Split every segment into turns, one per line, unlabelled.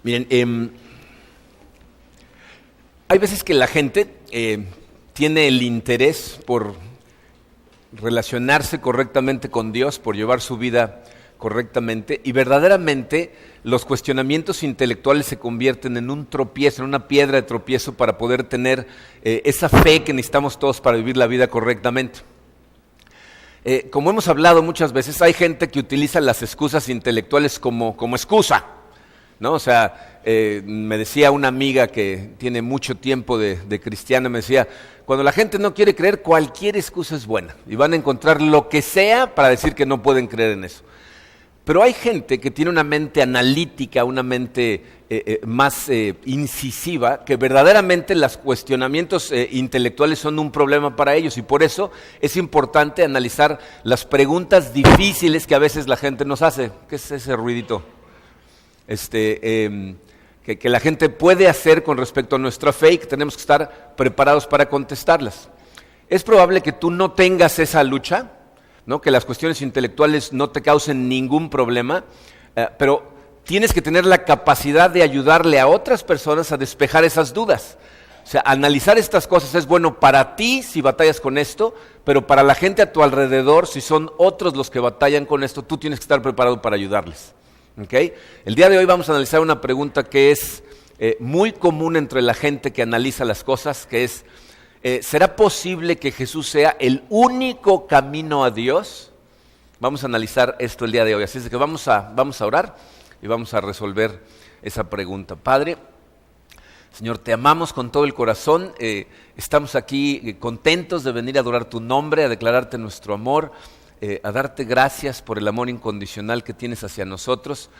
Miren, hay veces que la gente tiene el interés por relacionarse correctamente con Dios, por llevar su vida correctamente, y verdaderamente los cuestionamientos intelectuales se convierten en un tropiezo, en una piedra de tropiezo para poder tener esa fe que necesitamos todos para vivir la vida correctamente. Como hemos hablado muchas veces, hay gente que utiliza las excusas intelectuales como excusa, ¿no? O sea, me decía una amiga que tiene mucho tiempo de cristiana, me decía, cuando la gente no quiere creer, cualquier excusa es buena, y van a encontrar lo que sea para decir que no pueden creer en eso. Pero hay gente que tiene una mente analítica, una mente más incisiva, que verdaderamente los cuestionamientos intelectuales son un problema para ellos, y por eso es importante analizar las preguntas difíciles que a veces la gente nos hace. ¿Qué es ese ruidito? Que la gente puede hacer con respecto a nuestra fe y que tenemos que estar preparados para contestarlas. Es probable que tú no tengas esa lucha, ¿no? Que las cuestiones intelectuales no te causen ningún problema, pero tienes que tener la capacidad de ayudarle a otras personas a despejar esas dudas. O sea, analizar estas cosas es bueno para ti si batallas con esto, pero para la gente a tu alrededor, si son otros los que batallan con esto, tú tienes que estar preparado para ayudarles. ¿Okay? El día de hoy vamos a analizar una pregunta que es muy común entre la gente que analiza las cosas, que es, ¿será posible que Jesús sea el único camino a Dios? Vamos a analizar esto el día de hoy, así es que vamos a orar y vamos a resolver esa pregunta. Padre, Señor, te amamos con todo el corazón, estamos aquí contentos de venir a adorar tu nombre, a declararte nuestro amor, a darte gracias por el amor incondicional que tienes hacia nosotros.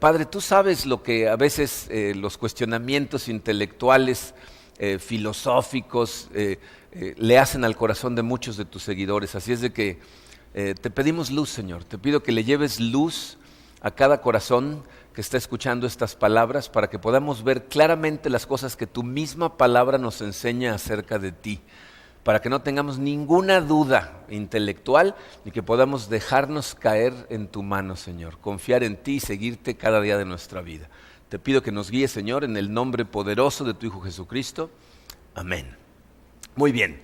Padre, tú sabes lo que a veces los cuestionamientos intelectuales, filosóficos, le hacen al corazón de muchos de tus seguidores. Así es de que te pedimos luz, Señor. Te pido que le lleves luz a cada corazón que está escuchando estas palabras para que podamos ver claramente las cosas que tu misma palabra nos enseña acerca de ti, para que no tengamos ninguna duda intelectual y que podamos dejarnos caer en tu mano, Señor, confiar en ti y seguirte cada día de nuestra vida. Te pido que nos guíes, Señor, en el nombre poderoso de tu Hijo Jesucristo. Amén. Muy bien.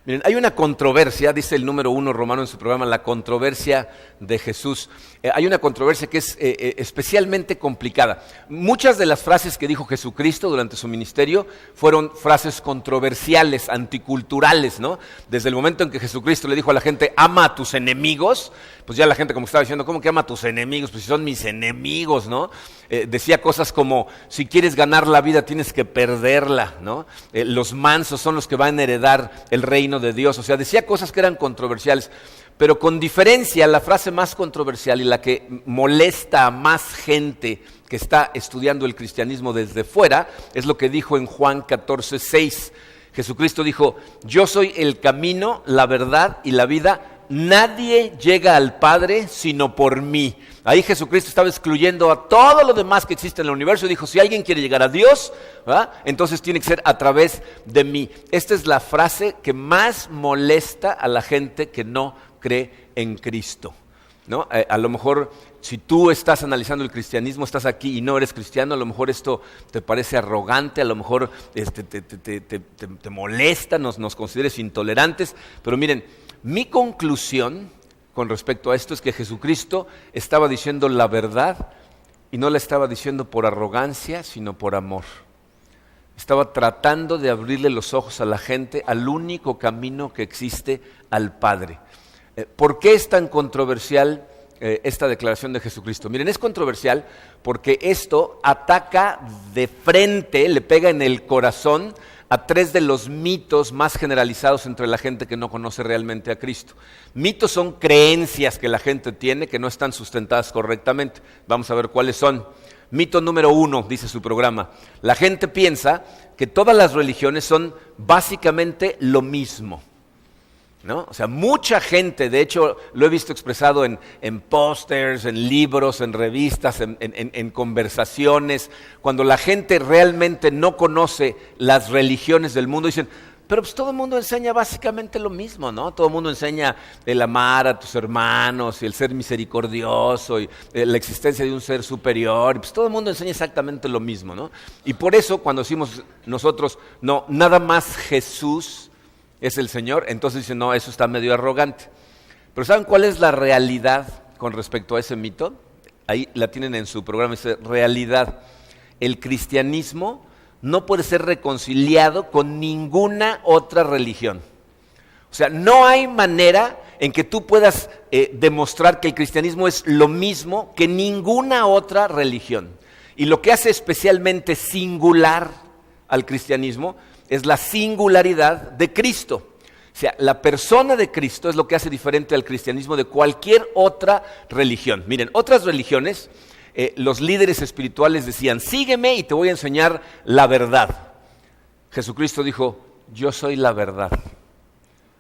Miren, hay una controversia, dice el número 1 romano en su programa, la controversia de Jesús. Hay una controversia que es especialmente complicada. Muchas de las frases que dijo Jesucristo durante su ministerio fueron frases controversiales, anticulturales, ¿no? Desde el momento en que Jesucristo le dijo a la gente, ama a tus enemigos, pues ya la gente como estaba diciendo, ¿cómo que ama a tus enemigos? Pues si son mis enemigos, ¿no? Decía cosas como, si quieres ganar la vida tienes que perderla, ¿no? Los mansos son los que van a heredar el reino de Dios. O sea, decía cosas que eran controversiales, pero con diferencia la frase más controversial y la que molesta a más gente que está estudiando el cristianismo desde fuera es lo que dijo en Juan 14:6. Jesucristo dijo, yo soy el camino, la verdad y la vida. Nadie llega al Padre sino por mí. Ahí Jesucristo estaba excluyendo a todo lo demás que existe en el universo y dijo, si alguien quiere llegar a Dios, ¿verdad?, entonces tiene que ser a través de mí. Esta es la frase que más molesta a la gente que no cree en Cristo, ¿no? A lo mejor si tú estás analizando el cristianismo, estás aquí y no eres cristiano, a lo mejor esto te parece arrogante, a lo mejor te molesta, nos consideres intolerantes, pero miren, mi conclusión con respecto a esto es que Jesucristo estaba diciendo la verdad y no la estaba diciendo por arrogancia, sino por amor. Estaba tratando de abrirle los ojos a la gente al único camino que existe al Padre. ¿Por qué es tan controversial esta declaración de Jesucristo? Miren, es controversial porque esto ataca de frente, le pega en el corazón a 3 de los mitos más generalizados entre la gente que no conoce realmente a Cristo. Mitos son creencias que la gente tiene que no están sustentadas correctamente. Vamos a ver cuáles son. Mito número 1, dice su programa. La gente piensa que todas las religiones son básicamente lo mismo, ¿no? O sea, mucha gente, de hecho lo he visto expresado en pósters, en libros, en revistas, en conversaciones, cuando la gente realmente no conoce las religiones del mundo, dicen, pero pues todo el mundo enseña básicamente lo mismo, ¿no? Todo el mundo enseña el amar a tus hermanos y el ser misericordioso y la existencia de un ser superior. Y pues todo el mundo enseña exactamente lo mismo, ¿no? Y por eso cuando decimos nosotros, no, nada más Jesús es el Señor, entonces dicen, no, eso está medio arrogante. Pero ¿saben cuál es la realidad con respecto a ese mito? Ahí la tienen en su programa, dice realidad. El cristianismo no puede ser reconciliado con ninguna otra religión. O sea, no hay manera en que tú puedas demostrar que el cristianismo es lo mismo que ninguna otra religión. Y lo que hace especialmente singular al cristianismo es la singularidad de Cristo. O sea, la persona de Cristo es lo que hace diferente al cristianismo de cualquier otra religión. Miren, otras religiones, los líderes espirituales decían, sígueme y te voy a enseñar la verdad. Jesucristo dijo, yo soy la verdad.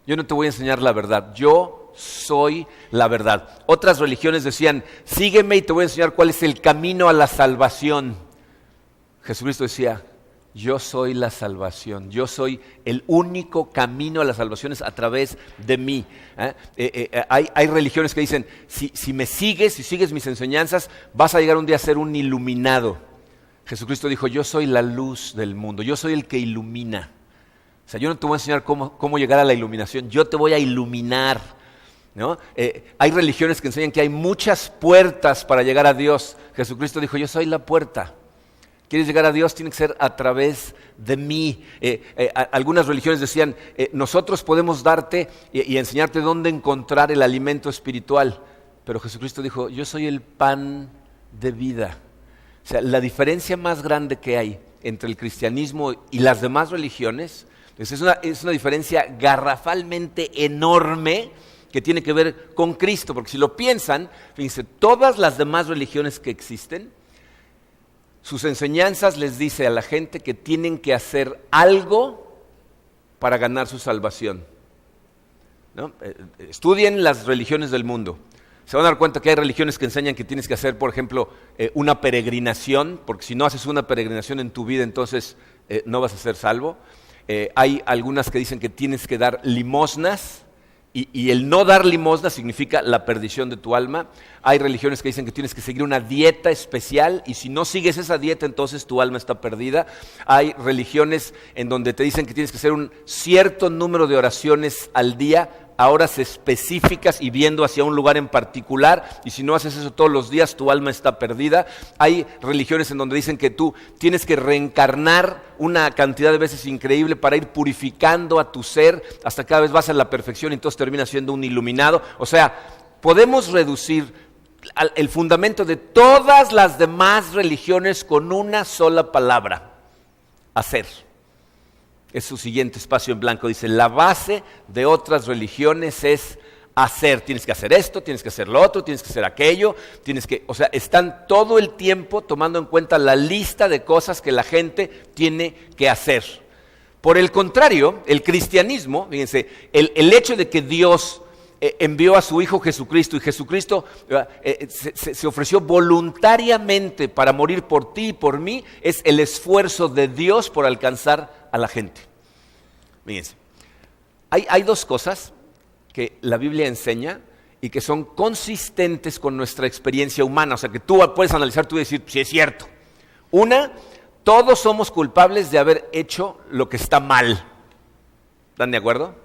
Yo no te voy a enseñar la verdad, yo soy la verdad. Otras religiones decían, sígueme y te voy a enseñar cuál es el camino a la salvación. Jesucristo decía, yo soy la salvación, yo soy el único camino a la salvación es a través de mí. Hay religiones que dicen, si me sigues, si sigues mis enseñanzas, vas a llegar un día a ser un iluminado. Jesucristo dijo, yo soy la luz del mundo, yo soy el que ilumina. O sea, yo no te voy a enseñar cómo llegar a la iluminación, yo te voy a iluminar, ¿no? Hay religiones que enseñan que hay muchas puertas para llegar a Dios. Jesucristo dijo, yo soy la puerta. ¿Quieres llegar a Dios? Tiene que ser a través de mí. Algunas religiones decían, nosotros podemos darte y enseñarte dónde encontrar el alimento espiritual. Pero Jesucristo dijo, yo soy el pan de vida. O sea, la diferencia más grande que hay entre el cristianismo y las demás religiones es una diferencia garrafalmente enorme que tiene que ver con Cristo. Porque si lo piensan, fíjense, todas las demás religiones que existen, sus enseñanzas les dice a la gente que tienen que hacer algo para ganar su salvación, ¿no? Estudien las religiones del mundo. Se van a dar cuenta que hay religiones que enseñan que tienes que hacer, por ejemplo, una peregrinación, porque si no haces una peregrinación en tu vida, entonces no vas a ser salvo. Hay algunas que dicen que tienes que dar limosnas, y el no dar limosna significa la perdición de tu alma. Hay religiones que dicen que tienes que seguir una dieta especial y si no sigues esa dieta entonces tu alma está perdida. Hay religiones en donde te dicen que tienes que hacer un cierto número de oraciones al día, a horas específicas y viendo hacia un lugar en particular, y si no haces eso todos los días tu alma está perdida. Hay religiones en donde dicen que tú tienes que reencarnar una cantidad de veces increíble para ir purificando a tu ser hasta cada vez vas a la perfección y entonces terminas siendo un iluminado. O sea, podemos reducir el fundamento de todas las demás religiones con una sola palabra: hacer. Es su siguiente espacio en blanco, dice, la base de otras religiones es hacer. Tienes que hacer esto, tienes que hacer lo otro, tienes que hacer aquello, o sea, están todo el tiempo tomando en cuenta la lista de cosas que la gente tiene que hacer. Por el contrario, el cristianismo, fíjense, el hecho de que Dios envió a su Hijo Jesucristo y Jesucristo se ofreció voluntariamente para morir por ti y por mí, es el esfuerzo de Dios por alcanzar a la gente. Fíjense, hay dos cosas que la Biblia enseña y que son consistentes con nuestra experiencia humana, o sea que tú puedes analizar tú y decir, sí es cierto. Una, todos somos culpables de haber hecho lo que está mal. ¿Están de acuerdo?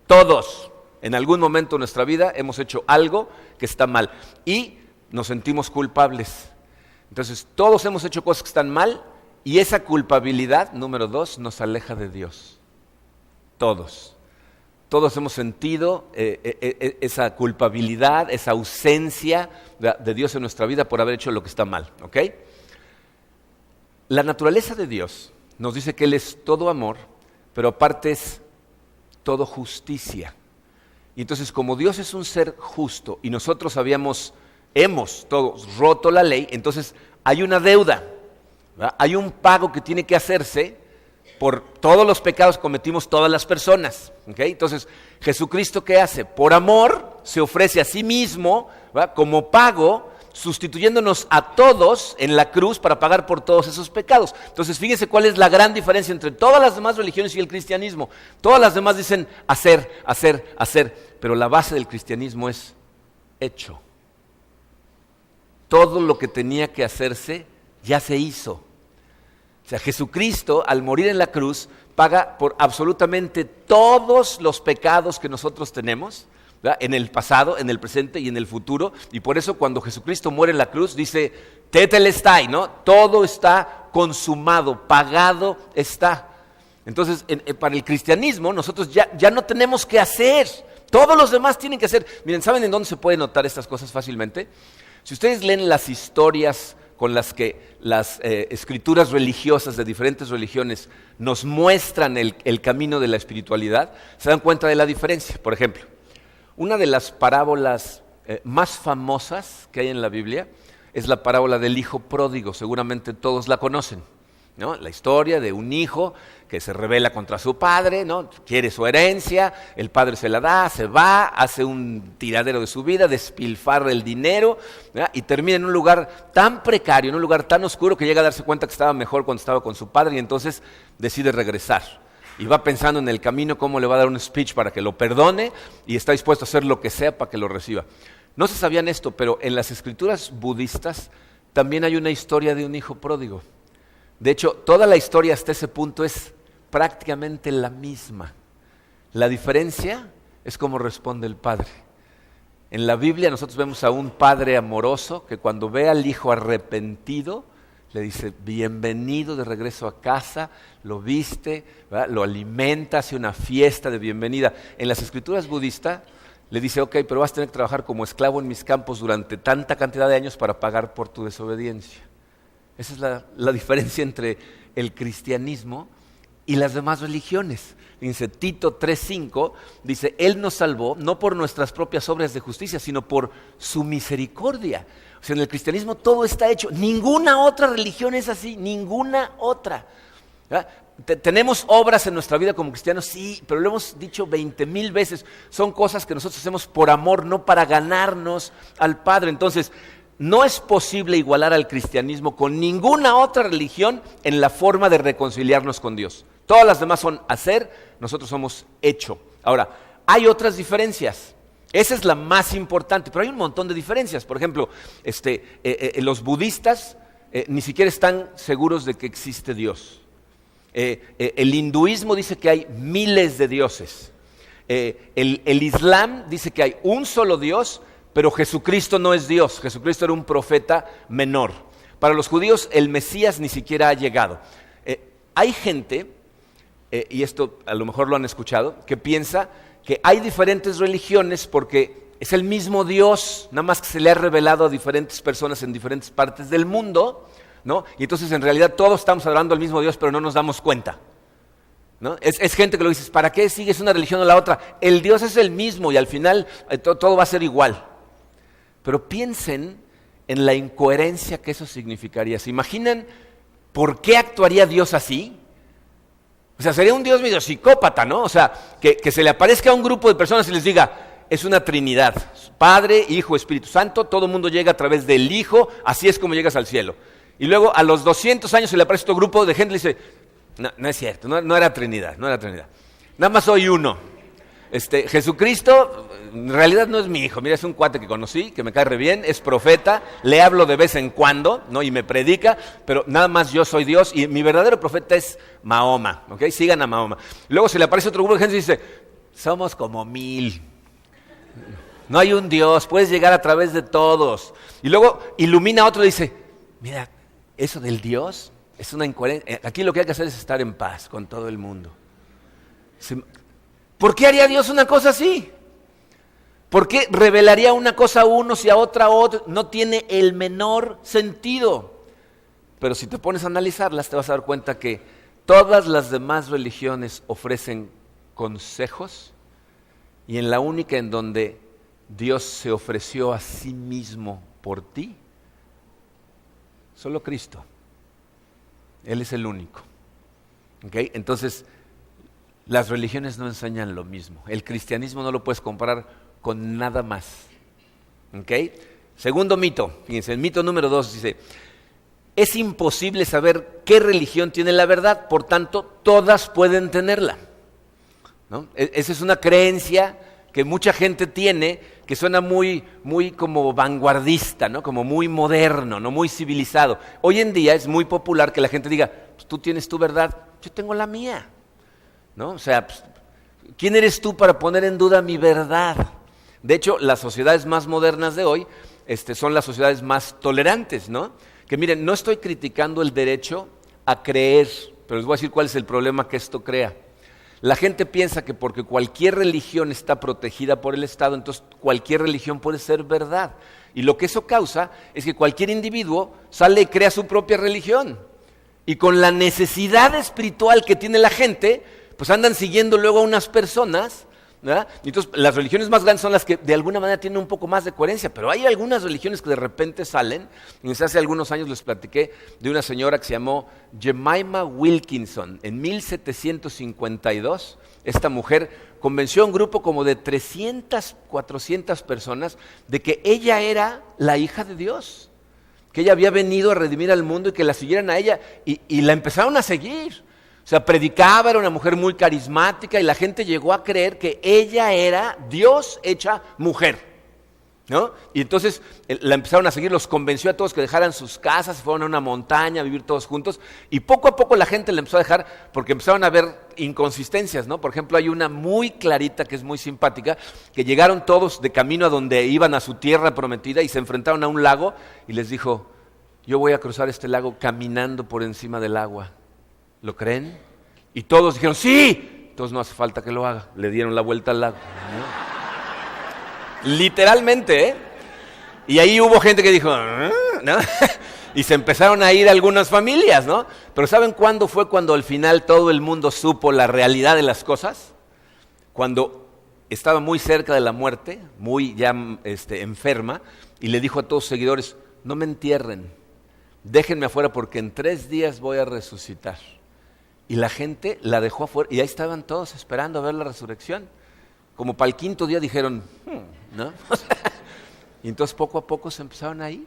Todos. En algún momento de nuestra vida hemos hecho algo que está mal y nos sentimos culpables. Entonces, todos hemos hecho cosas que están mal y esa culpabilidad, número 2, nos aleja de Dios. Todos. Todos hemos sentido esa culpabilidad, esa ausencia de Dios en nuestra vida por haber hecho lo que está mal, ¿ok? La naturaleza de Dios nos dice que Él es todo amor, pero aparte es todo justicia. Y entonces, como Dios es un ser justo y nosotros hemos todos roto la ley, entonces hay una deuda, ¿verdad? Hay un pago que tiene que hacerse por todos los pecados que cometimos todas las personas, ¿okay? Entonces, Jesucristo, ¿qué hace? Por amor se ofrece a sí mismo, ¿verdad?, como pago sustituyéndonos a todos en la cruz para pagar por todos esos pecados. Entonces, fíjense cuál es la gran diferencia entre todas las demás religiones y el cristianismo. Todas las demás dicen hacer, hacer, hacer, pero la base del cristianismo es hecho. Todo lo que tenía que hacerse ya se hizo. O sea, Jesucristo, al morir en la cruz, paga por absolutamente todos los pecados que nosotros tenemos, ¿verdad? En el pasado, en el presente y en el futuro. Y por eso cuando Jesucristo muere en la cruz, dice, tetelestai, ¿no? Todo está consumado, pagado está. Entonces, para el cristianismo, nosotros ya no tenemos que hacer. Todos los demás tienen que hacer. Miren, ¿saben en dónde se puede notar estas cosas fácilmente? Si ustedes leen las historias con las que las escrituras religiosas de diferentes religiones nos muestran el camino de la espiritualidad, se dan cuenta de la diferencia. Por ejemplo, una de las parábolas más famosas que hay en la Biblia es la parábola del hijo pródigo. Seguramente todos la conocen, ¿no? La historia de un hijo que se rebela contra su padre, ¿no? Quiere su herencia, el padre se la da, se va, hace un tiradero de su vida, despilfarra el dinero, ¿verdad? Y termina en un lugar tan precario, en un lugar tan oscuro que llega a darse cuenta que estaba mejor cuando estaba con su padre y entonces decide regresar. Y va pensando en el camino cómo le va a dar un speech para que lo perdone y está dispuesto a hacer lo que sea para que lo reciba. No se sabían esto, pero en las escrituras budistas también hay una historia de un hijo pródigo. De hecho, toda la historia hasta ese punto es prácticamente la misma. La diferencia es cómo responde el padre. En la Biblia nosotros vemos a un padre amoroso que cuando ve al hijo arrepentido, le dice, bienvenido de regreso a casa, lo viste, ¿verdad? Lo alimenta, hace una fiesta de bienvenida. En las escrituras budistas le dice, ok, pero vas a tener que trabajar como esclavo en mis campos durante tanta cantidad de años para pagar por tu desobediencia. Esa es la diferencia entre el cristianismo y las demás religiones. Dice Tito 3:5, dice, Él nos salvó no por nuestras propias obras de justicia, sino por su misericordia. O sea, en el cristianismo todo está hecho. Ninguna otra religión es así, ninguna otra. Tenemos obras en nuestra vida como cristianos, sí, pero lo hemos dicho 20,000 veces. Son cosas que nosotros hacemos por amor, no para ganarnos al Padre. Entonces, no es posible igualar al cristianismo con ninguna otra religión en la forma de reconciliarnos con Dios. Todas las demás son hacer, nosotros somos hecho. Ahora, hay otras diferencias. Esa es la más importante, pero hay un montón de diferencias. Por ejemplo, los budistas ni siquiera están seguros de que existe Dios. El hinduismo dice que hay miles de dioses. El Islam dice que hay un solo Dios, pero Jesucristo no es Dios. Jesucristo era un profeta menor. Para los judíos el Mesías ni siquiera ha llegado. Hay gente, y esto a lo mejor lo han escuchado, que piensa que hay diferentes religiones porque es el mismo Dios, nada más que se le ha revelado a diferentes personas en diferentes partes del mundo, ¿no? Y entonces en realidad todos estamos adorando al mismo Dios, pero no nos damos cuenta, ¿no? Es gente que lo dice, ¿para qué sigues una religión o la otra? El Dios es el mismo y al final todo va a ser igual. Pero piensen en la incoherencia que eso significaría. ¿Se imaginan por qué actuaría Dios así? O sea, sería un Dios medio psicópata, ¿no? O sea, que se le aparezca a un grupo de personas y les diga, es una Trinidad, Padre, Hijo, Espíritu Santo, todo el mundo llega a través del Hijo, así es como llegas al cielo. Y luego a los 200 años se le aparece otro grupo de gente y le dice, no es cierto, no era Trinidad, nada más soy uno. Jesucristo en realidad no es mi hijo, mira, es un cuate que conocí, que me cae re bien, es profeta, le hablo de vez en cuando, ¿no? Y me predica, pero nada más yo soy Dios y mi verdadero profeta es Mahoma, ¿ok? Sigan a Mahoma. Luego se le aparece otro grupo de gente y dice, somos como 1,000. No hay un Dios, puedes llegar a través de todos. Y luego ilumina a otro y dice, mira, eso del Dios es una incoherencia. Aquí lo que hay que hacer es estar en paz con todo el mundo. ¿Por qué haría Dios una cosa así? ¿Por qué revelaría una cosa a unos y a otra a otros? No tiene el menor sentido. Pero si te pones a analizarlas, te vas a dar cuenta que todas las demás religiones ofrecen consejos y en la única en donde Dios se ofreció a sí mismo por ti, solo Cristo. Él es el único. ¿Okay? Entonces, las religiones no enseñan lo mismo. El cristianismo no lo puedes comparar con nada más. ¿Okay? Segundo mito, fíjense, el mito número 2 dice, es imposible saber qué religión tiene la verdad, por tanto, todas pueden tenerla, ¿no? Esa es una creencia que mucha gente tiene, que suena muy como vanguardista, ¿no? Como muy moderno, ¿no? Muy civilizado. Hoy en día es muy popular que la gente diga, pues tú tienes tu verdad, yo tengo la mía, ¿no? O sea, pues, ¿quién eres tú para poner en duda mi verdad? De hecho, las sociedades más modernas de hoy son las sociedades más tolerantes, ¿no? Que miren, no estoy criticando el derecho a creer, pero les voy a decir cuál es el problema que esto crea. La gente piensa que porque cualquier religión está protegida por el Estado, entonces cualquier religión puede ser verdad. Y lo que eso causa es que cualquier individuo sale y crea su propia religión. Y con la necesidad espiritual que tiene la gente, pues andan siguiendo luego a unas personas, ¿verdad? Entonces, las religiones más grandes son las que de alguna manera tienen un poco más de coherencia, pero hay algunas religiones que de repente salen. Y hace algunos años les platiqué de una señora que se llamó Jemima Wilkinson. En 1752, esta mujer convenció a un grupo como de 300, 400 personas de que ella era la hija de Dios, que ella había venido a redimir al mundo y que la siguieran a ella, y la empezaron a seguir. O sea, predicaba, era una mujer muy carismática y la gente llegó a creer que ella era Dios hecha mujer, ¿no? Y entonces la empezaron a seguir, los convenció a todos que dejaran sus casas, se fueron a una montaña a vivir todos juntos y poco a poco la gente la empezó a dejar porque empezaron a ver inconsistencias, ¿no? Por ejemplo, hay una muy clarita que es muy simpática, que llegaron todos de camino a donde iban a su tierra prometida y se enfrentaron a un lago y les dijo, yo voy a cruzar este lago caminando por encima del agua. ¿Lo creen? Y todos dijeron, ¡sí! Entonces no hace falta que lo haga. Le dieron la vuelta al lago, ¿no? Literalmente, ¿eh? Y ahí hubo gente que dijo, ¿no? Y se empezaron a ir algunas familias, ¿no? Pero ¿saben cuándo fue cuando al final todo el mundo supo la realidad de las cosas? Cuando estaba muy cerca de la muerte, muy ya enferma, y le dijo a todos sus seguidores, no me entierren, déjenme afuera porque en 3 días voy a resucitar. Y la gente la dejó afuera y ahí estaban todos esperando a ver la resurrección. Como para el 5.º día dijeron, ¿no? Y entonces poco a poco se empezaron a ir.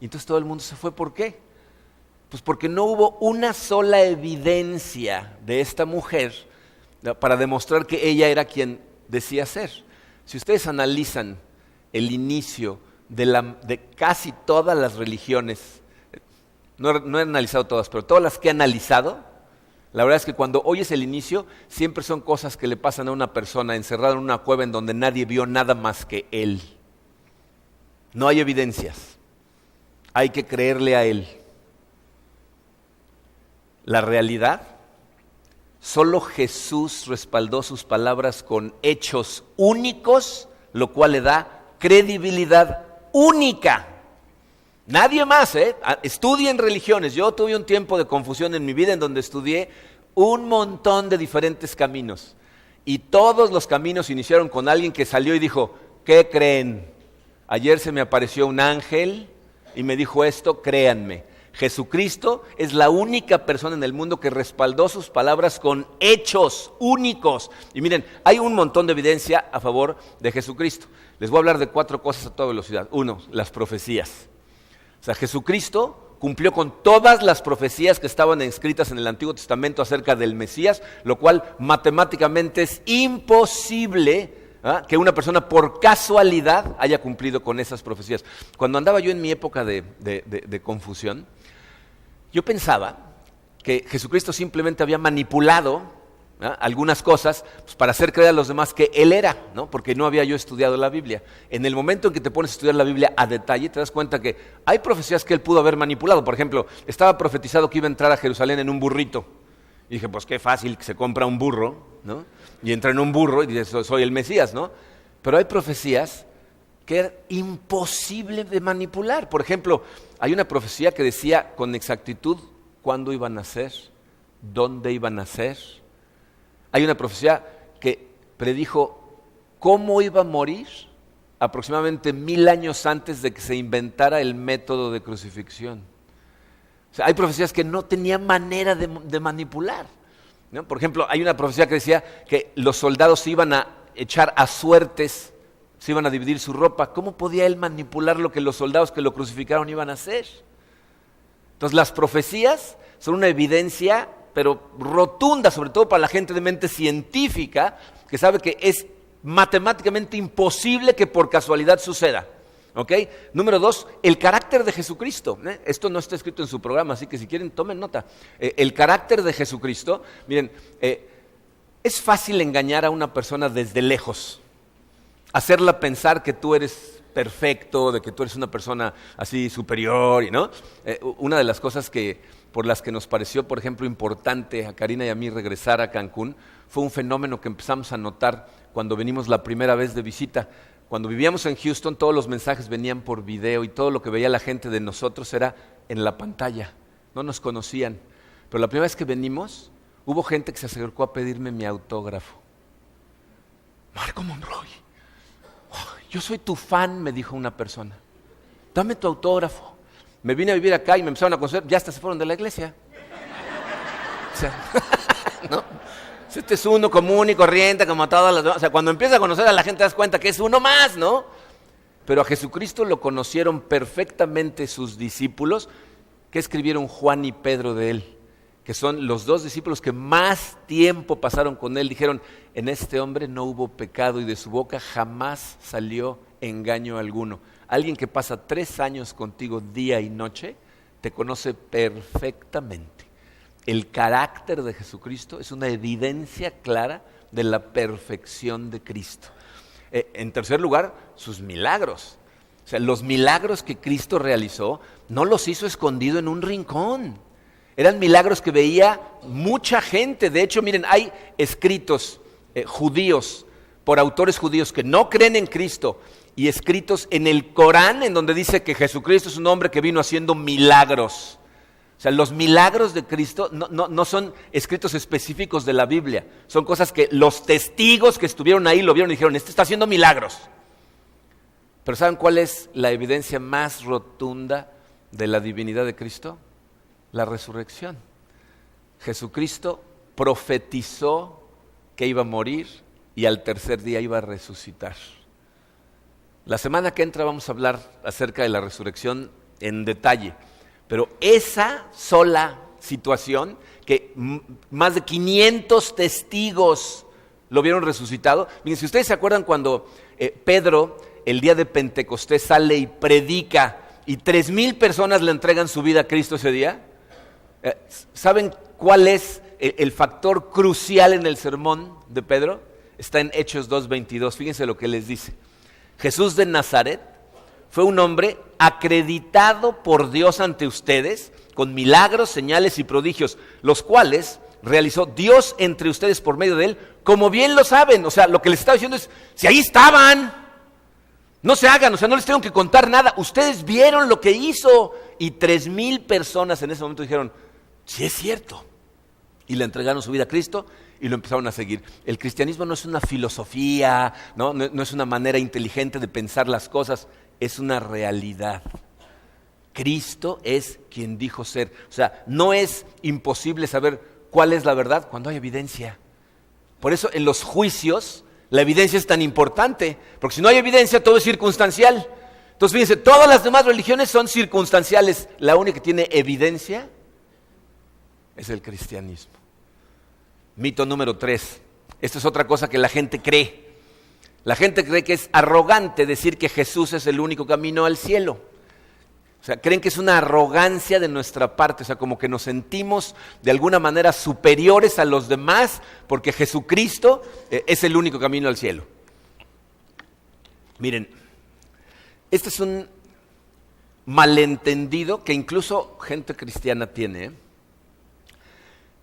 Y entonces todo el mundo se fue. ¿Por qué? Pues porque no hubo una sola evidencia de esta mujer, ¿no?, para demostrar que ella era quien decía ser. Si ustedes analizan el inicio de casi todas las religiones, no he analizado todas, pero todas las que he analizado, la verdad es que cuando oyes el inicio, siempre son cosas que le pasan a una persona encerrada en una cueva en donde nadie vio nada más que él. No hay evidencias, hay que creerle a él. La realidad, solo Jesús respaldó sus palabras con hechos únicos, lo cual le da credibilidad única. Nadie más, estudien religiones. Yo tuve un tiempo de confusión en mi vida en donde estudié un montón de diferentes caminos. Y todos los caminos iniciaron con alguien que salió y dijo, ¿qué creen? Ayer se me apareció un ángel y me dijo esto, créanme. Jesucristo es la única persona en el mundo que respaldó sus palabras con hechos únicos. Y miren, hay un montón de evidencia a favor de Jesucristo. Les voy a hablar de 4 cosas a toda velocidad. 1, las profecías. O sea, Jesucristo cumplió con todas las profecías que estaban escritas en el Antiguo Testamento acerca del Mesías, lo cual matemáticamente es imposible que una persona por casualidad haya cumplido con esas profecías. Cuando andaba yo en mi época de confusión, yo pensaba que Jesucristo simplemente había manipulado algunas cosas pues, para hacer creer a los demás que Él era, ¿no? Porque no había yo estudiado la Biblia. En el momento en que te pones a estudiar la Biblia a detalle, te das cuenta que hay profecías que Él pudo haber manipulado. Por ejemplo, estaba profetizado que iba a entrar a Jerusalén en un burrito. Y dije, pues qué fácil que se compra un burro, ¿no? Y entra en un burro y dice, soy el Mesías, ¿no? Pero hay profecías que era imposible de manipular. Por ejemplo, hay una profecía que decía con exactitud cuándo iban a nacer, dónde iban a nacer. Hay una profecía que predijo cómo iba a morir aproximadamente 1000 años antes de que se inventara el método de crucifixión. O sea, hay profecías que no tenían manera de manipular, ¿no? Por ejemplo, hay una profecía que decía que los soldados se iban a echar a suertes se iban a dividir su ropa. ¿Cómo podía él manipular lo que los soldados que lo crucificaron iban a hacer? Entonces las profecías son una evidencia, pero rotunda, sobre todo para la gente de mente científica, que sabe que es matemáticamente imposible que por casualidad suceda. ¿Ok? Número 2, el carácter de Jesucristo. Esto no está escrito en su programa, así que si quieren tomen nota. El carácter de Jesucristo, miren, es fácil engañar a una persona desde lejos, hacerla pensar que tú eres perfecto, de que tú eres una persona así superior, ¿no? Una de las cosas por las que nos pareció, por ejemplo, importante a Karina y a mí regresar a Cancún, fue un fenómeno que empezamos a notar cuando venimos la primera vez de visita. Cuando vivíamos en Houston, todos los mensajes venían por video y todo lo que veía la gente de nosotros era en la pantalla. No nos conocían. Pero la primera vez que venimos, hubo gente que se acercó a pedirme mi autógrafo. Marco Monroy, yo soy tu fan, me dijo una persona. Dame tu autógrafo. Me vine a vivir acá y me empezaron a conocer, ya hasta se fueron de la iglesia. O sea, ¿no? Este es uno común y corriente como todas las demás. O sea, cuando empiezas a conocer a la gente te das cuenta que es uno más, ¿no? Pero a Jesucristo lo conocieron perfectamente sus discípulos, que escribieron Juan y Pedro de él, que son los dos discípulos que más tiempo pasaron con él. Dijeron, en este hombre no hubo pecado y de su boca jamás salió engaño alguno. Alguien que pasa 3 años contigo día y noche, te conoce perfectamente. El carácter de Jesucristo es una evidencia clara de la perfección de Cristo. En tercer lugar, sus milagros. O sea, los milagros que Cristo realizó no los hizo escondido en un rincón. Eran milagros que veía mucha gente. De hecho, miren, hay escritos judíos, por autores judíos que no creen en Cristo, y escritos en el Corán, en donde dice que Jesucristo es un hombre que vino haciendo milagros. O sea, los milagros de Cristo no son escritos específicos de la Biblia. Son cosas que los testigos que estuvieron ahí lo vieron y dijeron, este está haciendo milagros. Pero ¿saben cuál es la evidencia más rotunda de la divinidad de Cristo? La resurrección. Jesucristo profetizó que iba a morir y al tercer día iba a resucitar. La semana que entra vamos a hablar acerca de la resurrección en detalle. Pero esa sola situación, que más de 500 testigos lo vieron resucitado. Miren, si ustedes se acuerdan cuando Pedro, el día de Pentecostés, sale y predica y 3,000 personas le entregan su vida a Cristo ese día. ¿Saben cuál es el factor crucial en el sermón de Pedro? Está en Hechos 2:22. Fíjense lo que les dice. Jesús de Nazaret fue un hombre acreditado por Dios ante ustedes con milagros, señales y prodigios, los cuales realizó Dios entre ustedes por medio de él, como bien lo saben. O sea, lo que les estaba diciendo es, si ahí estaban, no se hagan, o sea, no les tengo que contar nada, ustedes vieron lo que hizo. Y 3,000 personas en ese momento dijeron, sí es cierto, y le entregaron su vida a Cristo y lo empezaron a seguir. El cristianismo no es una filosofía, no es una manera inteligente de pensar las cosas, es una realidad. Cristo es quien dijo ser. O sea, no es imposible saber cuál es la verdad cuando hay evidencia. Por eso en los juicios la evidencia es tan importante, porque si no hay evidencia todo es circunstancial. Entonces fíjense, todas las demás religiones son circunstanciales. La única que tiene evidencia es el cristianismo. Mito número 3. Esto es otra cosa que la gente cree. La gente cree que es arrogante decir que Jesús es el único camino al cielo. O sea, creen que es una arrogancia de nuestra parte, o sea, como que nos sentimos de alguna manera superiores a los demás porque Jesucristo es el único camino al cielo. Miren, este es un malentendido que incluso gente cristiana tiene.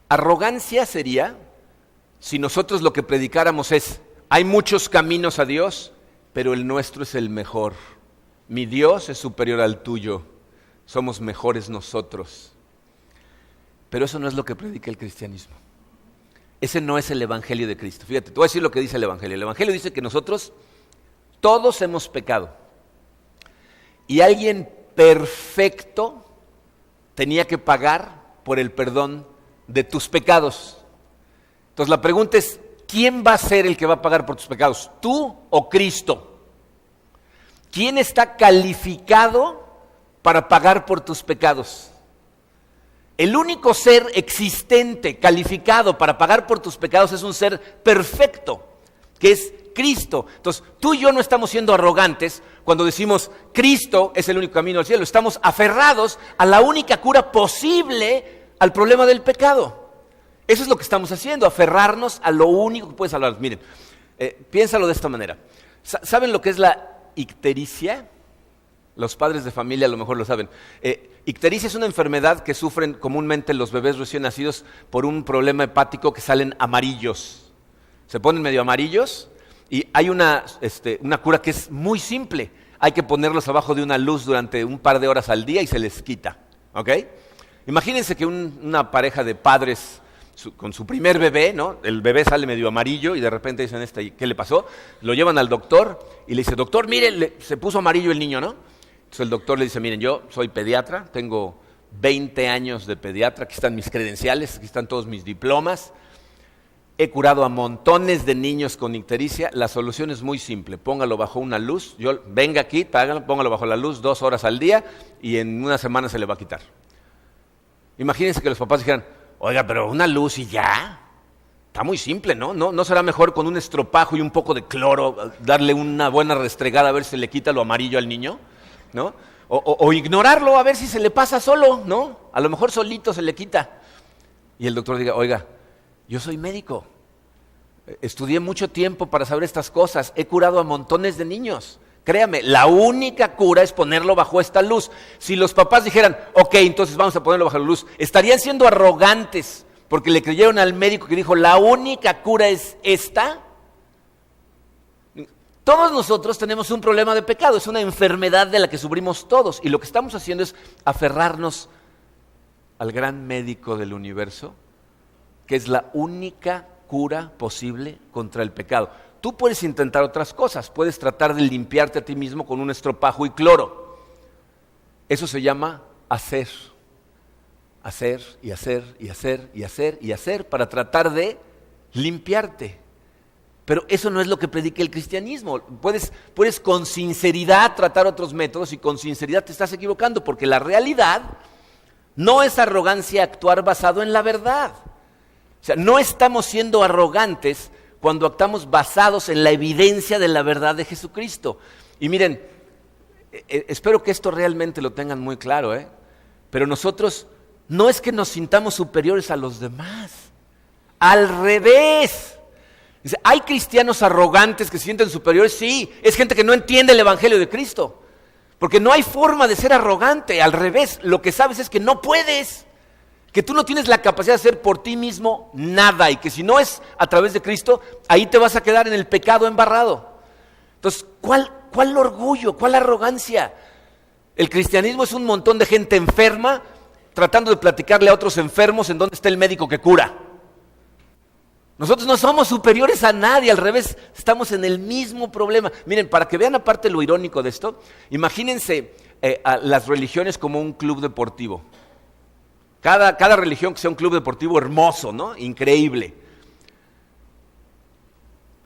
Arrogancia sería si nosotros lo que predicáramos es, hay muchos caminos a Dios, pero el nuestro es el mejor. Mi Dios es superior al tuyo, somos mejores nosotros. Pero eso no es lo que predica el cristianismo. Ese no es el evangelio de Cristo. Fíjate, te voy a decir lo que dice el evangelio. El evangelio dice que nosotros todos hemos pecado. Y alguien perfecto tenía que pagar por el perdón de tus pecados. Entonces la pregunta es, ¿quién va a ser el que va a pagar por tus pecados? ¿Tú o Cristo? ¿quién está calificado para pagar por tus pecados? El único ser existente, calificado para pagar por tus pecados es un ser perfecto, que es Cristo. Entonces, tú y yo no estamos siendo arrogantes cuando decimos Cristo es el único camino al cielo. Estamos aferrados a la única cura posible al problema del pecado. Eso es lo que estamos haciendo, aferrarnos a lo único que puede salvarnos. Miren, piénsalo de esta manera. ¿Saben lo que es la ictericia? Los padres de familia a lo mejor lo saben. Ictericia es una enfermedad que sufren comúnmente los bebés recién nacidos por un problema hepático que salen amarillos. Se ponen medio amarillos y hay una cura que es muy simple. Hay que ponerlos abajo de una luz durante un par de horas al día y se les quita. ¿Ok? Imagínense que una pareja de padres con su primer bebé, ¿no? El bebé sale medio amarillo y de repente dicen, ¿qué le pasó? Lo llevan al doctor y le dice, doctor, mire, se puso amarillo el niño, ¿no? Entonces el doctor le dice, miren, yo soy pediatra, tengo 20 años de pediatra, aquí están mis credenciales, aquí están todos mis diplomas, he curado a montones de niños con ictericia, la solución es muy simple, póngalo bajo una luz, venga aquí, póngalo bajo la luz 2 horas al día y en una semana se le va a quitar. Imagínense que los papás dijeran, oiga, pero una luz y ya, está muy simple, ¿no? ¿No será mejor con un estropajo y un poco de cloro darle una buena restregada a ver si se le quita lo amarillo al niño? ¿No? O ignorarlo a ver si se le pasa solo, ¿no? A lo mejor solito se le quita. Y el doctor diga, oiga, yo soy médico, estudié mucho tiempo para saber estas cosas, he curado a montones de niños. Créame, la única cura es ponerlo bajo esta luz. Si los papás dijeran, ok, entonces vamos a ponerlo bajo la luz, estarían siendo arrogantes porque le creyeron al médico que dijo, la única cura es esta. Todos nosotros tenemos un problema de pecado, es una enfermedad de la que sufrimos todos. Y lo que estamos haciendo es aferrarnos al gran médico del universo, que es la única cura posible contra el pecado. Tú puedes intentar otras cosas, puedes tratar de limpiarte a ti mismo con un estropajo y cloro. Eso se llama hacer y hacer y hacer y hacer y hacer para tratar de limpiarte. Pero eso no es lo que predica el cristianismo. Puedes con sinceridad tratar otros métodos y con sinceridad te estás equivocando, porque la realidad no es arrogancia actuar basado en la verdad. O sea, no estamos siendo arrogantes cuando actuamos basados en la evidencia de la verdad de Jesucristo. Y miren, espero que esto realmente lo tengan muy claro, pero nosotros no es que nos sintamos superiores a los demás, al revés. Dice, ¿hay cristianos arrogantes que se sienten superiores? Sí, es gente que no entiende el evangelio de Cristo, porque no hay forma de ser arrogante, al revés, lo que sabes es que no puedes, que tú no tienes la capacidad de hacer por ti mismo nada, y que si no es a través de Cristo, ahí te vas a quedar en el pecado embarrado. Entonces, ¿cuál orgullo, cuál arrogancia? El cristianismo es un montón de gente enferma tratando de platicarle a otros enfermos en dónde está el médico que cura. Nosotros no somos superiores a nadie, al revés, estamos en el mismo problema. Miren, para que vean aparte lo irónico de esto, imagínense a las religiones como un club deportivo. Cada religión que sea un club deportivo hermoso, ¿no? Increíble.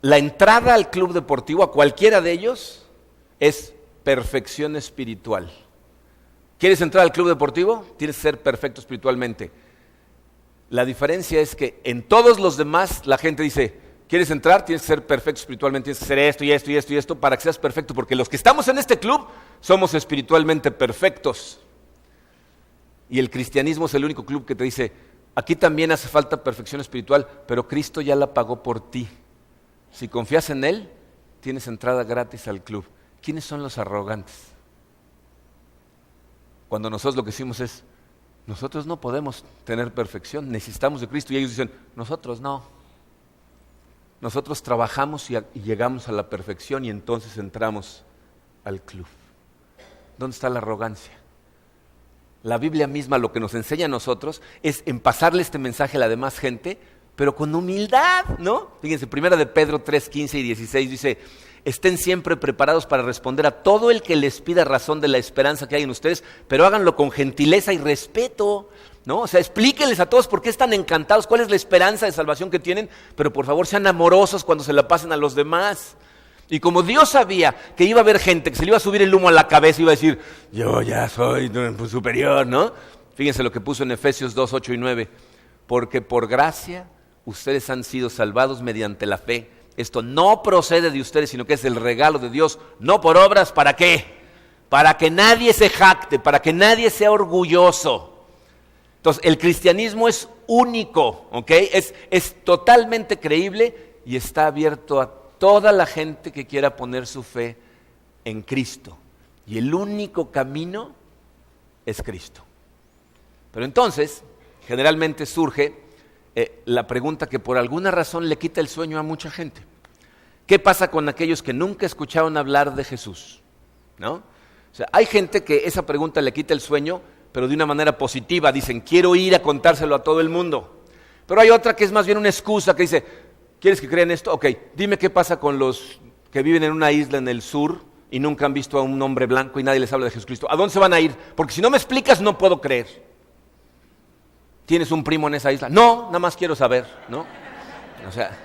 La entrada al club deportivo, a cualquiera de ellos, es perfección espiritual. ¿Quieres entrar al club deportivo? Tienes que ser perfecto espiritualmente. La diferencia es que en todos los demás la gente dice, ¿quieres entrar? Tienes que ser perfecto espiritualmente, tienes que hacer esto y esto y esto y esto para que seas perfecto, porque los que estamos en este club somos espiritualmente perfectos. Y el cristianismo es el único club que te dice, aquí también hace falta perfección espiritual, pero Cristo ya la pagó por ti. Si confías en Él, tienes entrada gratis al club. ¿Quiénes son los arrogantes? Cuando nosotros lo que decimos es, nosotros no podemos tener perfección, necesitamos de Cristo. Y ellos dicen, nosotros no. Nosotros trabajamos y llegamos a la perfección y entonces entramos al club. ¿Dónde está la arrogancia? La Biblia misma lo que nos enseña a nosotros es en pasarle este mensaje a la demás gente, pero con humildad, ¿no? Fíjense, 1 de Pedro 3, 15 y 16 dice, estén siempre preparados para responder a todo el que les pida razón de la esperanza que hay en ustedes, pero háganlo con gentileza y respeto, ¿no? O sea, explíquenles a todos por qué están encantados, cuál es la esperanza de salvación que tienen, pero por favor sean amorosos cuando se la pasen a los demás. Y como Dios sabía que iba a haber gente que se le iba a subir el humo a la cabeza y iba a decir, yo ya soy superior, ¿no? Fíjense lo que puso en Efesios 2, 8 y 9. Porque por gracia ustedes han sido salvados mediante la fe. Esto no procede de ustedes, sino que es el regalo de Dios, no por obras. ¿Para qué? Para que nadie se jacte, para que nadie sea orgulloso. Entonces, el cristianismo es único, ¿ok? Es totalmente creíble y está abierto a toda la gente que quiera poner su fe en Cristo. Y el único camino es Cristo. Pero entonces, generalmente surge la pregunta que por alguna razón le quita el sueño a mucha gente. ¿Qué pasa con aquellos que nunca escucharon hablar de Jesús? ¿No? O sea, hay gente que esa pregunta le quita el sueño, pero de una manera positiva. Dicen, quiero ir a contárselo a todo el mundo. Pero hay otra que es más bien una excusa, que dice, ¿quieres que crean esto? Ok, dime qué pasa con los que viven en una isla en el sur y nunca han visto a un hombre blanco y nadie les habla de Jesucristo. ¿A dónde se van a ir? Porque si no me explicas, no puedo creer. ¿Tienes un primo en esa isla? No, nada más quiero saber, ¿no? O sea,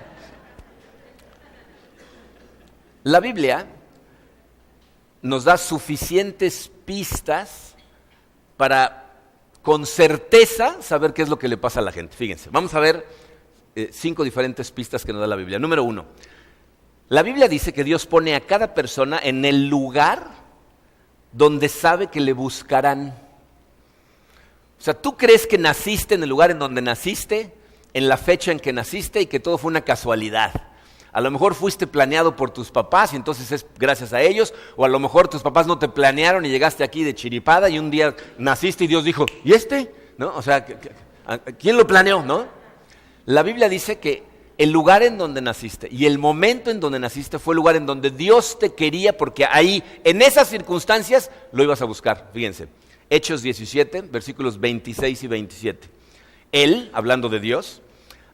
la Biblia nos da suficientes pistas para, con certeza, saber qué es lo que le pasa a la gente. Fíjense, vamos a ver 5 diferentes pistas que nos da la Biblia. Número 1, la Biblia dice que Dios pone a cada persona en el lugar donde sabe que le buscarán. O sea, ¿tú crees que naciste en el lugar en donde naciste, en la fecha en que naciste y que todo fue una casualidad? A lo mejor fuiste planeado por tus papás y entonces es gracias a ellos, o a lo mejor tus papás no te planearon y llegaste aquí de chiripada y un día naciste y Dios dijo, ¿y este? ¿No? O sea, ¿quién lo planeó? ¿No? La Biblia dice que el lugar en donde naciste y el momento en donde naciste fue el lugar en donde Dios te quería, porque ahí, en esas circunstancias, lo ibas a buscar. Fíjense. Hechos 17, versículos 26 y 27. Él, hablando de Dios,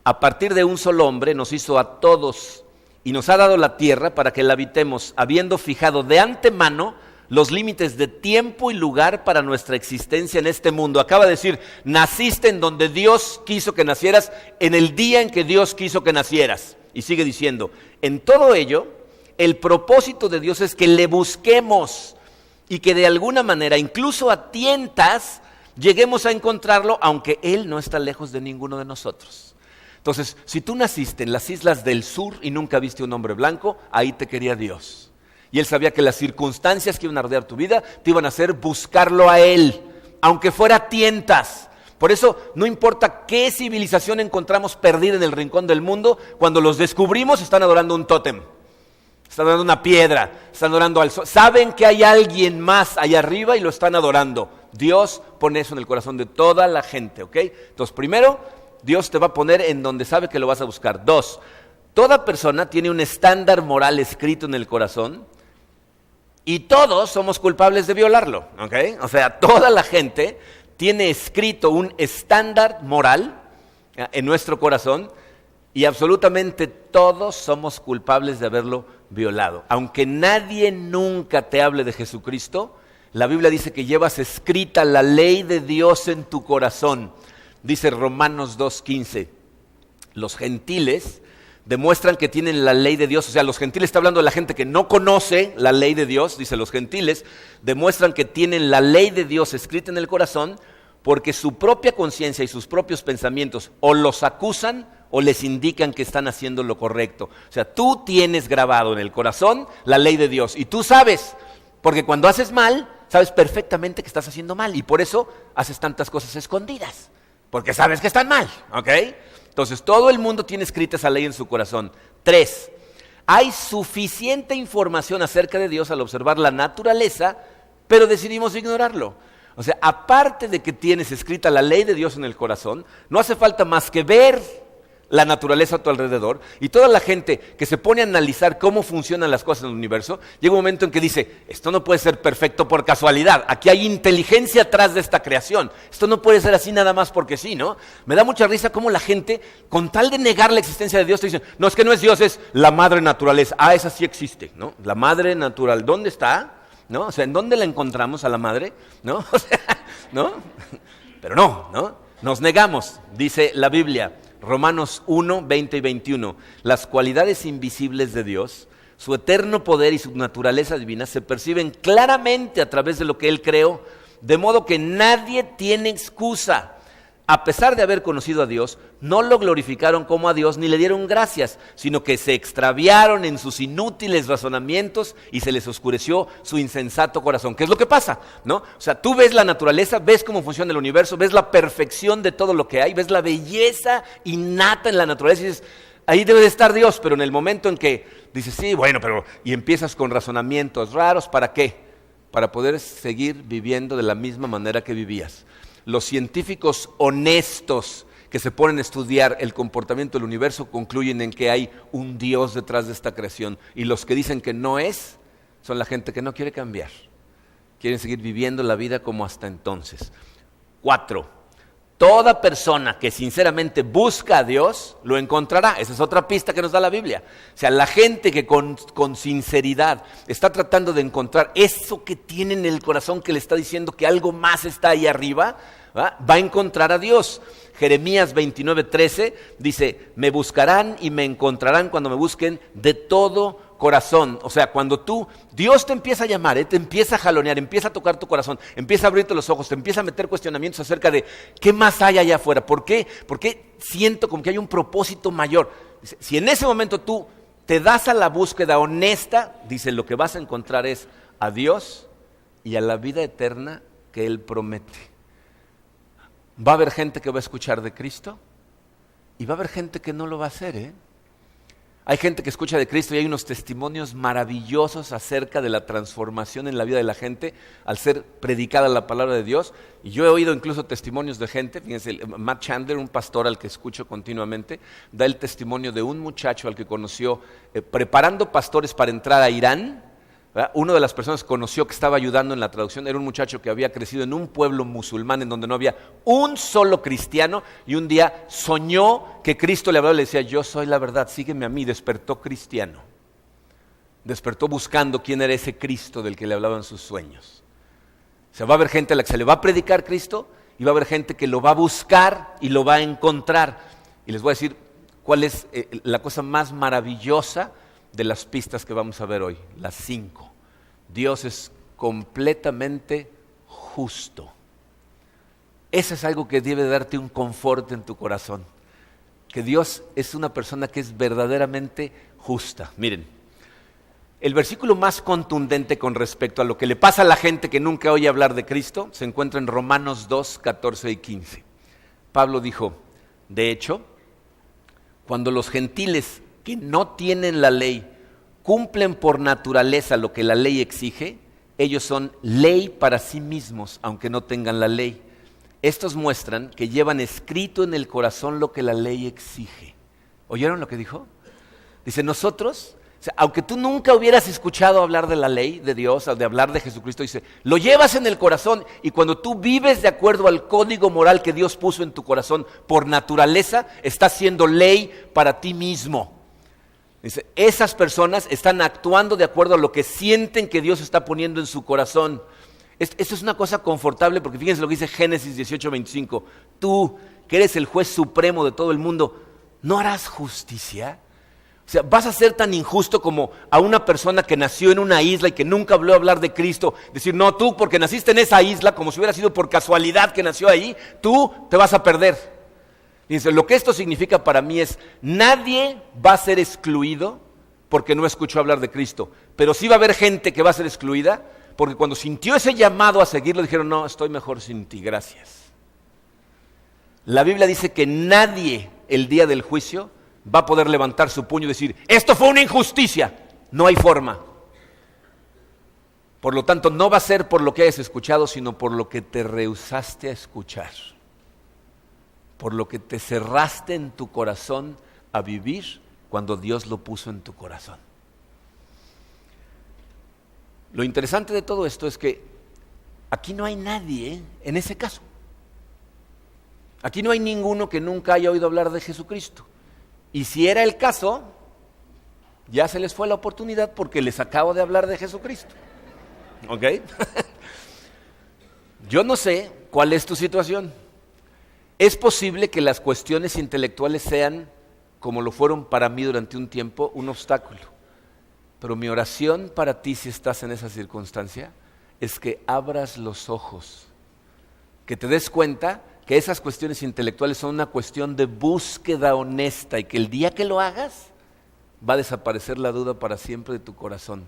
a partir de un solo hombre nos hizo a todos y nos ha dado la tierra para que la habitemos, habiendo fijado de antemano los límites de tiempo y lugar para nuestra existencia en este mundo. Acaba de decir, naciste en donde Dios quiso que nacieras, en el día en que Dios quiso que nacieras. Y sigue diciendo, en todo ello, el propósito de Dios es que le busquemos y que de alguna manera, incluso a tientas, lleguemos a encontrarlo, aunque Él no está lejos de ninguno de nosotros. Entonces, si tú naciste en las islas del sur y nunca viste un hombre blanco, ahí te quería Dios. Y Él sabía que las circunstancias que iban a rodear tu vida te iban a hacer buscarlo a Él, aunque fuera a tientas. Por eso, no importa qué civilización encontramos perdida en el rincón del mundo, cuando los descubrimos están adorando un tótem. Están adorando una piedra, están adorando al sol. Saben que hay alguien más allá arriba y lo están adorando. Dios pone eso en el corazón de toda la gente, ¿ok? Entonces, primero, Dios te va a poner en donde sabe que lo vas a buscar. 2, toda persona tiene un estándar moral escrito en el corazón y todos somos culpables de violarlo, ¿ok? O sea, toda la gente tiene escrito un estándar moral en nuestro corazón y absolutamente todos somos culpables de haberlo violado. Aunque nadie nunca te hable de Jesucristo, la Biblia dice que llevas escrita la ley de Dios en tu corazón. Dice Romanos 2:15, los gentiles demuestran que tienen la ley de Dios. O sea, los gentiles, está hablando de la gente que no conoce la ley de Dios. Dice, los gentiles demuestran que tienen la ley de Dios escrita en el corazón porque su propia conciencia y sus propios pensamientos o los acusan o les indican que están haciendo lo correcto. O sea, tú tienes grabado en el corazón la ley de Dios y tú sabes, porque cuando haces mal, sabes perfectamente que estás haciendo mal y por eso haces tantas cosas escondidas, porque sabes que están mal, ¿ok? Entonces, todo el mundo tiene escrita esa ley en su corazón. 3, hay suficiente información acerca de Dios al observar la naturaleza, pero decidimos ignorarlo. O sea, aparte de que tienes escrita la ley de Dios en el corazón, no hace falta más que ver la naturaleza a tu alrededor, y toda la gente que se pone a analizar cómo funcionan las cosas en el universo, llega un momento en que dice, esto no puede ser perfecto por casualidad, aquí hay inteligencia atrás de esta creación, esto no puede ser así nada más porque sí, ¿no? Me da mucha risa cómo la gente, con tal de negar la existencia de Dios, te dice, no, es que no es Dios, es la madre naturaleza. Ah, esa sí existe, ¿no? La madre natural, ¿dónde está? ¿No? O sea, ¿en dónde la encontramos a la madre? ¿No? O sea, ¿no? Pero no, nos negamos, dice la Biblia. Romanos 1, 20 y 21, las cualidades invisibles de Dios, su eterno poder y su naturaleza divina se perciben claramente a través de lo que Él creó, de modo que nadie tiene excusa. A pesar de haber conocido a Dios, no lo glorificaron como a Dios ni le dieron gracias, sino que se extraviaron en sus inútiles razonamientos y se les oscureció su insensato corazón. ¿Qué es lo que pasa? ¿No? O sea, tú ves la naturaleza, ves cómo funciona el universo, ves la perfección de todo lo que hay, ves la belleza innata en la naturaleza y dices, ahí debe de estar Dios, pero en el momento en que dices, sí, bueno, pero... y empiezas con razonamientos raros, ¿para qué? Para poder seguir viviendo de la misma manera que vivías. Los científicos honestos que se ponen a estudiar el comportamiento del universo concluyen en que hay un Dios detrás de esta creación. Y los que dicen que no es, son la gente que no quiere cambiar. Quieren seguir viviendo la vida como hasta entonces. 4. Toda persona que sinceramente busca a Dios, lo encontrará. Esa es otra pista que nos da la Biblia. O sea, la gente que con sinceridad está tratando de encontrar eso que tiene en el corazón que le está diciendo que algo más está ahí arriba, va a encontrar a Dios. Jeremías 29:13 dice, me buscarán y me encontrarán cuando me busquen de todo corazón. O sea, cuando Dios te empieza a llamar, te empieza a jalonear, empieza a tocar tu corazón, empieza a abrirte los ojos, te empieza a meter cuestionamientos acerca de qué más hay allá afuera, ¿por qué siento como que hay un propósito mayor? Dice, si en ese momento tú te das a la búsqueda honesta, dice, lo que vas a encontrar es a Dios y a la vida eterna que Él promete. Va a haber gente que va a escuchar de Cristo y va a haber gente que no lo va a hacer, Hay gente que escucha de Cristo y hay unos testimonios maravillosos acerca de la transformación en la vida de la gente al ser predicada la palabra de Dios. Y yo he oído incluso testimonios de gente, fíjense, Matt Chandler, un pastor al que escucho continuamente, da el testimonio de un muchacho al que conoció preparando pastores para entrar a Irán. ¿Verdad? Una de las personas que conoció que estaba ayudando en la traducción era un muchacho que había crecido en un pueblo musulmán en donde no había un solo cristiano y un día soñó que Cristo le hablaba y le decía, yo soy la verdad, sígueme a mí. Despertó cristiano, despertó buscando quién era ese Cristo del que le hablaban sus sueños. O sea, va a haber gente a la que se le va a predicar Cristo y va a haber gente que lo va a buscar y lo va a encontrar. Y les voy a decir cuál es la cosa más maravillosa de las pistas que vamos a ver hoy, las 5. Dios es completamente justo. Eso es algo que debe darte un confort en tu corazón, que Dios es una persona que es verdaderamente justa. Miren, el versículo más contundente con respecto a lo que le pasa a la gente que nunca oye hablar de Cristo se encuentra en Romanos 2, 14 y 15. Pablo dijo, de hecho, cuando los gentiles que no tienen la ley cumplen por naturaleza lo que la ley exige, ellos son ley para sí mismos, aunque no tengan la ley. Estos muestran que llevan escrito en el corazón lo que la ley exige. ¿Oyeron lo que dijo? Dice, nosotros, o sea, aunque tú nunca hubieras escuchado hablar de la ley de Dios, o de hablar de Jesucristo, dice, lo llevas en el corazón y cuando tú vives de acuerdo al código moral que Dios puso en tu corazón por naturaleza, estás siendo ley para ti mismo. Dice, esas personas están actuando de acuerdo a lo que sienten que Dios está poniendo en su corazón. Esto es una cosa confortable porque fíjense lo que dice Génesis 18:25. Tú, que eres el juez supremo de todo el mundo, ¿no harás justicia? O sea, ¿vas a ser tan injusto como a una persona que nació en una isla y que nunca habló hablar de Cristo? Decir, no, tú porque naciste en esa isla, como si hubiera sido por casualidad que nació ahí, tú te vas a perder. Dice, lo que esto significa para mí es, nadie va a ser excluido porque no escuchó hablar de Cristo, pero sí va a haber gente que va a ser excluida porque cuando sintió ese llamado a seguirlo dijeron, no, estoy mejor sin ti, gracias. La Biblia dice que nadie el día del juicio va a poder levantar su puño y decir, esto fue una injusticia. No hay forma. Por lo tanto, no va a ser por lo que hayas escuchado, sino por lo que te rehusaste a escuchar. Por lo que te cerraste en tu corazón a vivir cuando Dios lo puso en tu corazón. Lo interesante de todo esto es que aquí no hay nadie en ese caso. Aquí no hay ninguno que nunca haya oído hablar de Jesucristo. Y si era el caso, ya se les fue la oportunidad porque les acabo de hablar de Jesucristo. ¿Ok? Yo no sé cuál es tu situación. Es posible que las cuestiones intelectuales sean, como lo fueron para mí durante un tiempo, un obstáculo. Pero mi oración para ti, si estás en esa circunstancia, es que abras los ojos, que te des cuenta que esas cuestiones intelectuales son una cuestión de búsqueda honesta y que el día que lo hagas va a desaparecer la duda para siempre de tu corazón,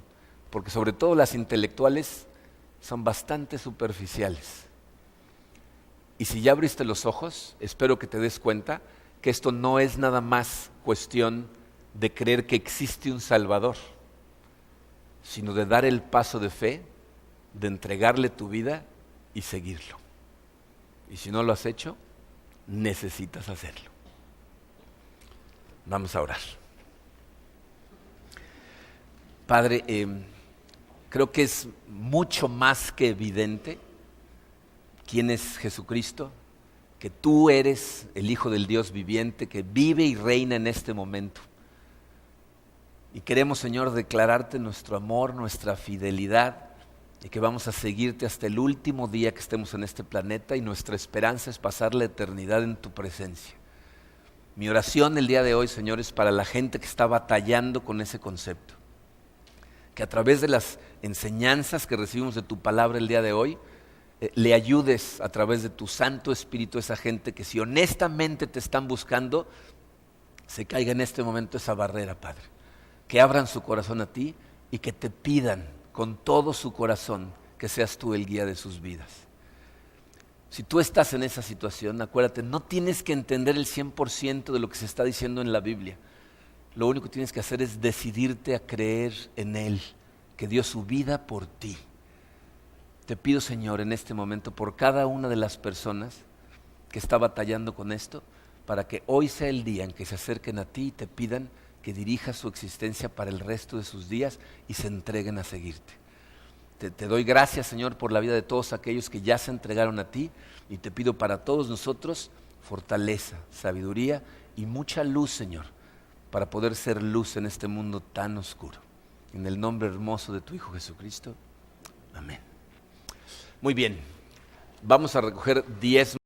porque sobre todo las intelectuales son bastante superficiales. Y si ya abriste los ojos, espero que te des cuenta que esto no es nada más cuestión de creer que existe un Salvador, sino de dar el paso de fe, de entregarle tu vida y seguirlo. Y si no lo has hecho, necesitas hacerlo. Vamos a orar. Padre, creo que es mucho más que evidente quién es Jesucristo, que tú eres el Hijo del Dios viviente, que vive y reina en este momento. Y queremos, Señor, declararte nuestro amor, nuestra fidelidad, y que vamos a seguirte hasta el último día que estemos en este planeta, y nuestra esperanza es pasar la eternidad en tu presencia. Mi oración el día de hoy, Señor, es para la gente que está batallando con ese concepto. Que a través de las enseñanzas que recibimos de tu palabra el día de hoy, le ayudes a través de tu Santo Espíritu a esa gente que si honestamente te están buscando, se caiga en este momento esa barrera, Padre. Que abran su corazón a ti y que te pidan con todo su corazón que seas tú el guía de sus vidas. Si tú estás en esa situación, acuérdate, no tienes que entender el 100% de lo que se está diciendo en la Biblia. Lo único que tienes que hacer es decidirte a creer en Él, que dio su vida por ti. Te pido, Señor, en este momento, por cada una de las personas que está batallando con esto, para que hoy sea el día en que se acerquen a ti y te pidan que dirijas su existencia para el resto de sus días y se entreguen a seguirte. Te doy gracias, Señor, por la vida de todos aquellos que ya se entregaron a ti, y te pido para todos nosotros fortaleza, sabiduría y mucha luz, Señor, para poder ser luz en este mundo tan oscuro. En el nombre hermoso de tu Hijo Jesucristo. Amén. Muy bien, vamos a recoger 10